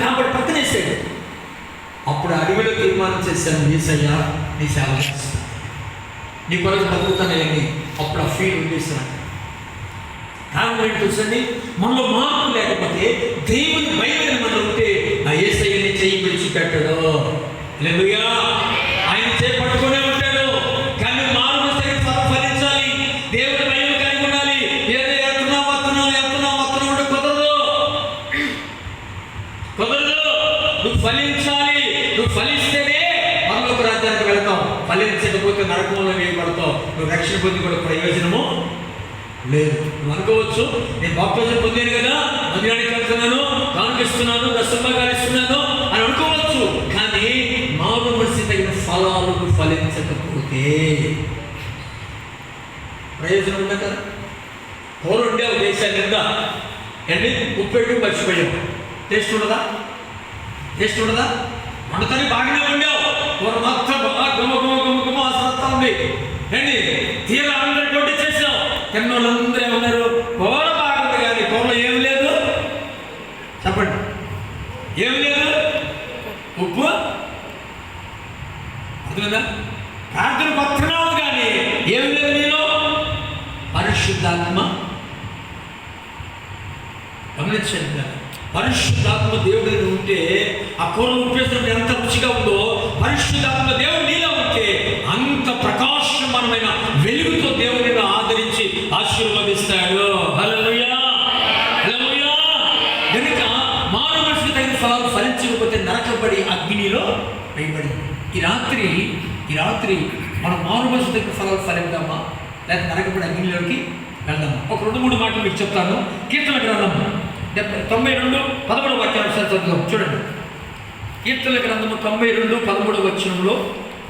కాబట్టి పక్కనేసాడు. అప్పుడు అడవిలో తీర్మానం చేశాను, యేసయ్యా నీ సేవ చేస్తాను, నీ కొరకు బతుకుతానని. అప్పుడు ఆ ఫీల్ ఉండేసాను. కారణం ఏంటి తెలుసండి? మనలో మార్పు లేకపోతే, దేవుని భయం మనం ఉంటే ఆ యేసయ్యని చెయ్యి విడిచిపెట్టాడు. హల్లెలూయా. ఆయన చేయి పట్టుకునే ఉంటాడు. కానీ మానవ శరీరం ఫలించాలి, దేవుని భయం కలిగి ఉండాలి. ఏదో ఎత్తున్నావు కుదరదు. నువ్వు ఫలించాలి. నువ్వు ఫలిస్తేనే పరలోక రాజ్యానికి వెళ్తావు. ఫలించకపోతే నరకంలో వేయబడతావు. నువ్వు రక్షణ పొంది కూడా ప్రయోజనము లేదు. నువ్వు అనుకోవచ్చు, నేను బాప్తిజం పొందాను కదా, మందిరానికి వెళ్తున్నాను, కానుకిస్తున్నాను, దశంభాగాలు ఇస్తున్నాను అని అనుకోవచ్చు. కానీ మానవ మనసు తగిన ఫలాలు ఫలించకపోతే ప్రయోజనం ఉండదు కదా. కూర ఉండేవు దేశాన్ని నిందా అండి, ఉప్పెట్టు మర్చిపోయావు. టేస్ట్ ఉండదా? వంటతని బాగానే ఉండేవు, కూర మొత్తం గుమ్మ అసలు ఉంది అండి. తీరా అందరూ కొట్టి చేసావు. తిన్నోళ్ళందరూ ఏమన్నారు? కూర బాగుంది కానీ కూరలో ఏం లేదు. చెప్పండి, ఏం లేదు? ఉప్పు అర్థమైందా? ప్రార్థన పత్రాలు కానీ ఏం లేదు నీలో. పరిశుద్ధాత్మ గమనించండి కదా, పరిశుద్ధాత్మ దేవుడు ఉంటే ఆ కూరలు ఉప్పేసినప్పుడు ఎంత రుచిగా ఉందో, పరిశుద్ధాత్మ దేవుడు నీలో ఉంటే అంత ప్రకాశమానమైన వెలుగుతో దేవుడిని ఆదరించి ఆశీర్వదిస్తాడు. హల్లెలూయా, హల్లెలూయా. కనుక మానవ మనిషికి తగిన ఫలాలు ఫలించకపోతే నరకబడి అగ్నిలో వేయబడి. ఈ రాత్రి మనం మానవ మనిషి తగిన ఫలాలు ఫలిద్దామా, లేకపోతే నరకబడి అగ్నిలోకి వెళ్దామా? ఒక 2-3 మాటలు మీకు చెప్తాను. కీర్తన గ్రంథం 92:13 చదువుతాం. చూడండి, కీర్తన గ్రంథము 92:13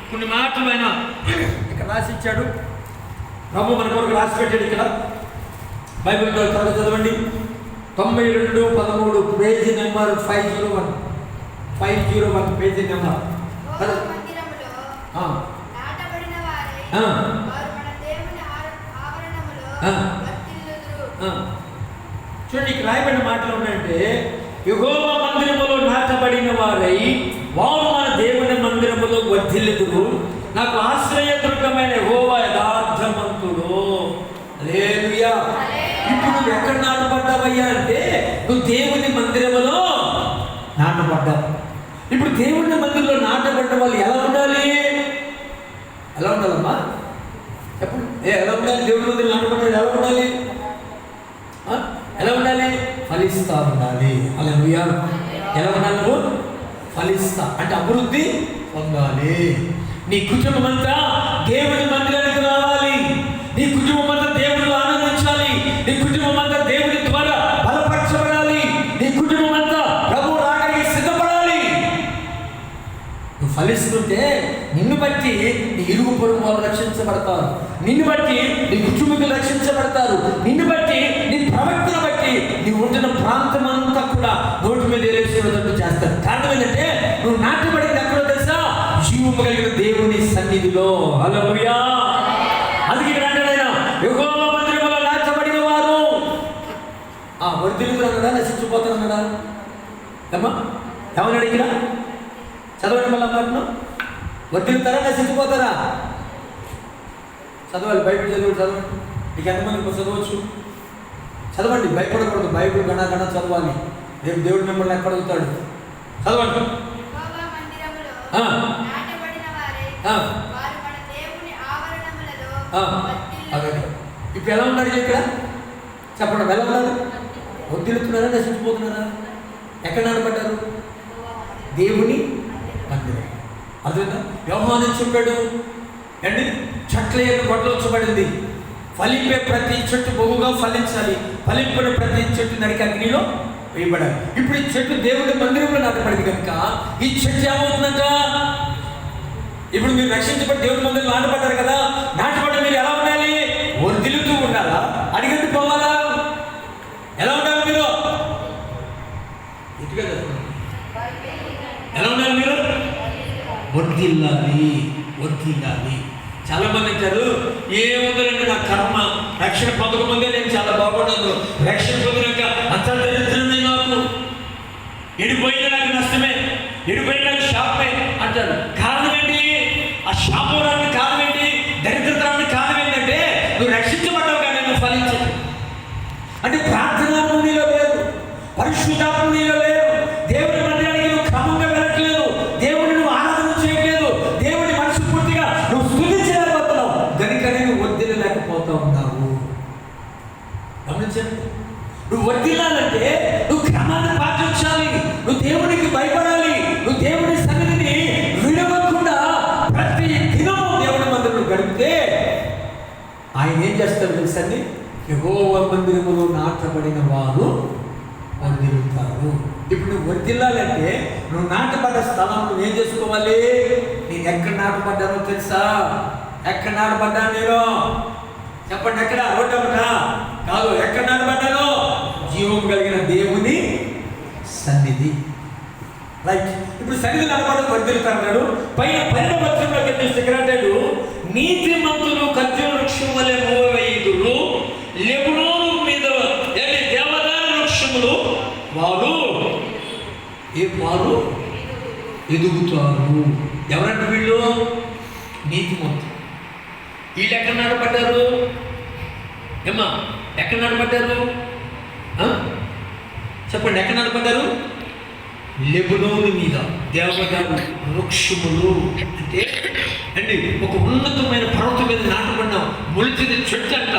కొన్ని మాటలు ఆయన ఇక్కడ రాసిచ్చాడు. ప్రభు మన కొరకు రాసి పెట్టాడు. ఇక్కడ బైబిల్ త్వరగా చదవండి. 92:13 పేజీ నెంబర్ 501 పేజీ నెంబర్. చూడండి, ఇక్కడ రాయబడిన మాటలు ఉన్నాయంటే, యెహోవా మందిరములో నాటబడిన వారై వారు మన దేవుని మందిరములో వర్ధిల్లుదురు. నాకు ఆశ్రయదుర్గమైన యెహోవా యథార్థవంతుడు. హల్లెలూయా. ఇప్పుడు నువ్వు ఎక్కడ నాటబడ్డావయ్యా అంటే, నువ్వు దేవుని మందిరములో నాటబడ్డావు. ఇప్పుడు దేవుని మందిరంలో నాటబడ్డ వాళ్ళు ఎలా ఉండాలి? ఎలా ఉండాలమ్మా? ఎప్పుడు ఎలా ఉండాలి? దేవుని మందిరం నాటబడ్డాడు ఎలా ఉండాలి? ఎలా ఉండాలి? ఫలిస్తా ఉండాలి. హల్లెలూయా. ఎలా ఉండాలి? నువ్వు ఫలిస్తా అంటే అభివృద్ధి పొందాలి. నీ కుటుంబం అంతా దేవుని మందిరానికి రావాలి. నీ కుటుంబం అంతా దేవుడిలో ఆనందించాలి. నీ కుటుంబం అంతా దేవుడి ద్వారా బలపరచబడాలి. నీ కుటుంబం అంతా ప్రభు రాకడానికి సిద్ధపడాలి. నువ్వు ఫలిస్తుంటే నిన్ను బట్టి నీ ఇరుగు పొరుగు వాళ్ళు రక్షించబడతారు. నిన్ను బట్టి నీ కుటుంబీకులు రక్షించబడతారు. నిన్ను బట్టి నీ ప్రవక్తను బట్టి నీ ఉంటున్న ప్రాంతం అంతా కూడా నోటి మీద ఏలేసేటట్టు చేస్తారు. కారణం ఏంటంటే నువ్వు నాటబడింది ఎక్కడో తెలుసా? జీవము కలిగిన దేవుని సన్నిధిలో. హల్లెలూయా. అందుకే ఇక్కడ అంటాడు, యెహోవా మందిరములో నాటబడిన వారు వర్ధిల్లుదురు అన్నాడా, నశించిపోతారు అన్నాడా? ఏమా ఏమన్నాడు ఇక్కడ? చదవండి మళ్ళీ అన్నట్టు. వర్ధిల్లుతారా, నశించిపోతారా? చదవాలి, బైబిల్ చదవండి. మీకు ఎంతమంది చదవచ్చు? చదవండి, భయపడకూడదు. బైబిల్ గణ చదవాలి. దేవుడు మిమ్మల్ని ఎక్కడ అడుగుతాడు? చదవండి. ఇప్పుడు ఎలా ఉన్నారు ఇక్కడ? చెప్పండి, ఎలా ఉన్నారు? వర్ధిల్లుతున్నారా, నశించిపోతున్నారా? ఎక్కడ నాటబడ్డారు? దేవుని మందిరం. అర్థమైందా? యోహాను చెప్పాడు అండి, చెట్ల యొక్క గొడ్డలుంచబడింది. ఫలింపే ప్రతి చెట్టు బహుగా ఫలించాలి. ఫలింపిన ప్రతి చెట్టు నరికి అగ్నిలో వేయబడాలి. ఇప్పుడు ఈ చెట్టు దేవుడి మందిరంలో నాటబడింది కనుక ఈ చెట్టు ఏమవుతుందంట? ఇప్పుడు మీరు రక్షించబడి దేవుడి మందిరంలో నాటబడ్డారు కదా, నాటబడ్డ మీరు ఎలా ఉండాలి? వర్ధిల్లుతూ ఉండాలా, అడిగట్టు పోవాలా? ఎలా ఉండాలి మీరు? ఎలా ఉండాలి మీరు? వర్ధిల్లాలి. చాలా మంది అంటారు, ఏముందండి నా కర్మ, రక్షణ పొందకముందే నేను చాలా బాగున్నాను, రక్షణ పొందినాక అంత దరిద్రమే నాకు. ఎడిపోయిన నాకు నష్టమే, ఎడిపోయిన నాకు శాపమే అంటాడు. కారణం ఏంటి? ఆ శాపరానికి కారణం ఏంటి? దరిద్రతరానికి కారణం ఏంటంటే నువ్వు రక్షించబడ్డావు కానీ నువ్వు ఫలించదు. అంటే ప్రార్థన నీలో లేదు, పరిశుద్ధాత్మ నీలో లేదు, దేవుని మందిరానికి నువ్వు క్రమంగా వెళ్ళట్లేదు, దేవుడిని నువ్వు ఆరాధన చేయట్లేదు, దేవుడి మనసు పూర్తిగా నువ్వు స్తుతించలేకపోతున్నావు, కనుకనే నువ్వు వర్ధిల్లలేకపోతా ఉన్నావు. గమనించండి, నువ్వు వర్ధిల్లాలంటే నువ్వు క్రమాన్ని పాటించాలి, నువ్వు దేవునికి భయపడాలి, నువ్వు దేవుడి సన్నిధిని విడవకుండా ప్రతి దినము దేవుడి మందిరంలో గడిపితే ఆయన ఏం చేస్తాడు తెలుసండి? యెహోవా మందిరములో నాటబడిన వారు వర్ధిల్లుతారు. ఇప్పుడు నువ్వు వర్ధిల్లాలంటే నువ్వు నాటబడ్డ స్థలం నువ్వు ఏం చేసుకోవాలి? నేను ఎక్కడ నాటబడ్డానో తెలుసా? ఎక్కడ నాటబడ్డాను నేను? చెప్పండి. ఎక్కడ? రోడ్డమ్మా కాదు. ఎక్కడ నాటబడ్డాను? జీవం కలిగిన దేవుని సన్నిధి. రైట్. ఇప్పుడు సన్నిధి నడపడం వర్ధిల్లుతాడు. పైన 12వ వచనంలోకి చూస్తే ఇక్కడ అంటాడు, నీతిమంతులు ఖర్జూర వృక్షం వలె మూవవేయుదురు, లెబనోను మీద దేవదారు వృక్షములు వారు ఎదుగుతారు. ఎవరంటే వీళ్ళు? నీతిమంతులు. వీళ్ళు ఎక్కడ నడపడ్డారు? ఏమ్మా ఎక్కడ నడపడ్డారు? చెప్పండి. ఎక్కడ నడపడ్డారు? లెబనోను మీద దేవదారు వృక్షములు. అంటే అండి ఒక ఉన్నతమైన పర్వతం మీద నాటబడిన మొలిచిన చెట్టు అంట.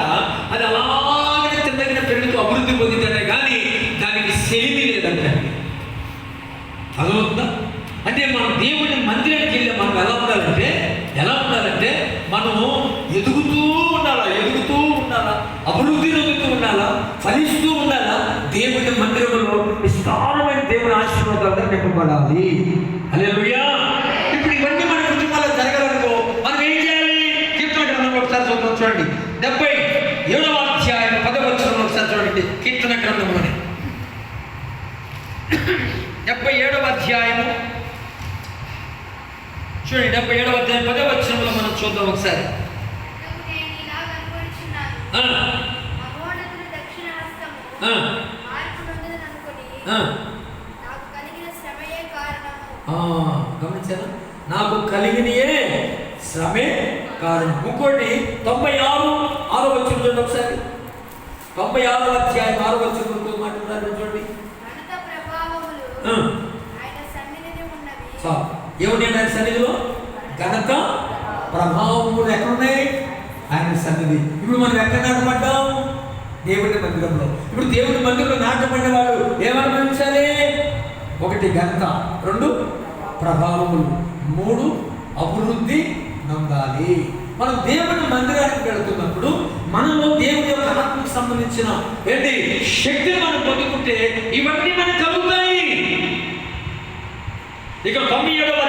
అది అలాగే తిన్నగిన పెరుగుతూ అభివృద్ధి పొందిందనే కానీ దానికి శైలి లేదంటే. అదవుతుందా? అంటే మనం దేవుని మందిరానికి వెళ్ళి మనం ఎలా ఉండాలంటే మనము ఎదుగుతూ ఉండాలా, అభివృద్ధి చెందుతూ ఉండాలా, ఫలిస్తూ ఉండాలా. దేవుని మందిరంలో విస్తారమైన దేవుని ఆశీర్వాదాలతో నింపబడాలి. హల్లెలూయా. ఇప్పుడు ఇవన్నీ మన కుటుంబాల్లో జరగాలనుకో మనం ఏం చేయాలి? కీర్తన గ్రంథంలో ఒకసారి చూడండి. 77వ అధ్యాయం 10వ వచనంలో ఒకసారి చూడండి. కీర్తన గ్రంథంలోనే 77వ అధ్యాయము చూడండి. 77వ అధ్యాయం 10వ వచనంలో మనం చూద్దాం ఒకసారి. గమనించారా? నాకు కలిగినయే శ్రమే కారణం. ఇంకోటి 96వ వచనం చూడండి ఒకసారి. 96వ అధ్యాయం 6వ వచనంతో మాట్లాడారు చూడండి. ఏముంది ఆయన సన్నిధిలో? ఘనత ప్రభావములు ఎక్కడున్నాయి? ఆయన సన్నిధి. ఇప్పుడు మనం ఎక్కడ నాటబడ్డాం? దేవుడి మందిరంలో. ఇప్పుడు దేవుడి మందిరంలో నాటబడిన వాడు ఏమనుభవించాలి? 1 ఘనత, 2 ప్రభావములు, 3 అభివృద్ధి నొందాలి. మనం దేవుని మందిరానికి వెళుతున్నప్పుడు మనలో దేవుని యొక్క ఆత్మకు సంబంధించిన శక్తిని మనం పొందుకుంటే ఇవన్నీ మనకు కలుగుతాయి. ఇక 97వ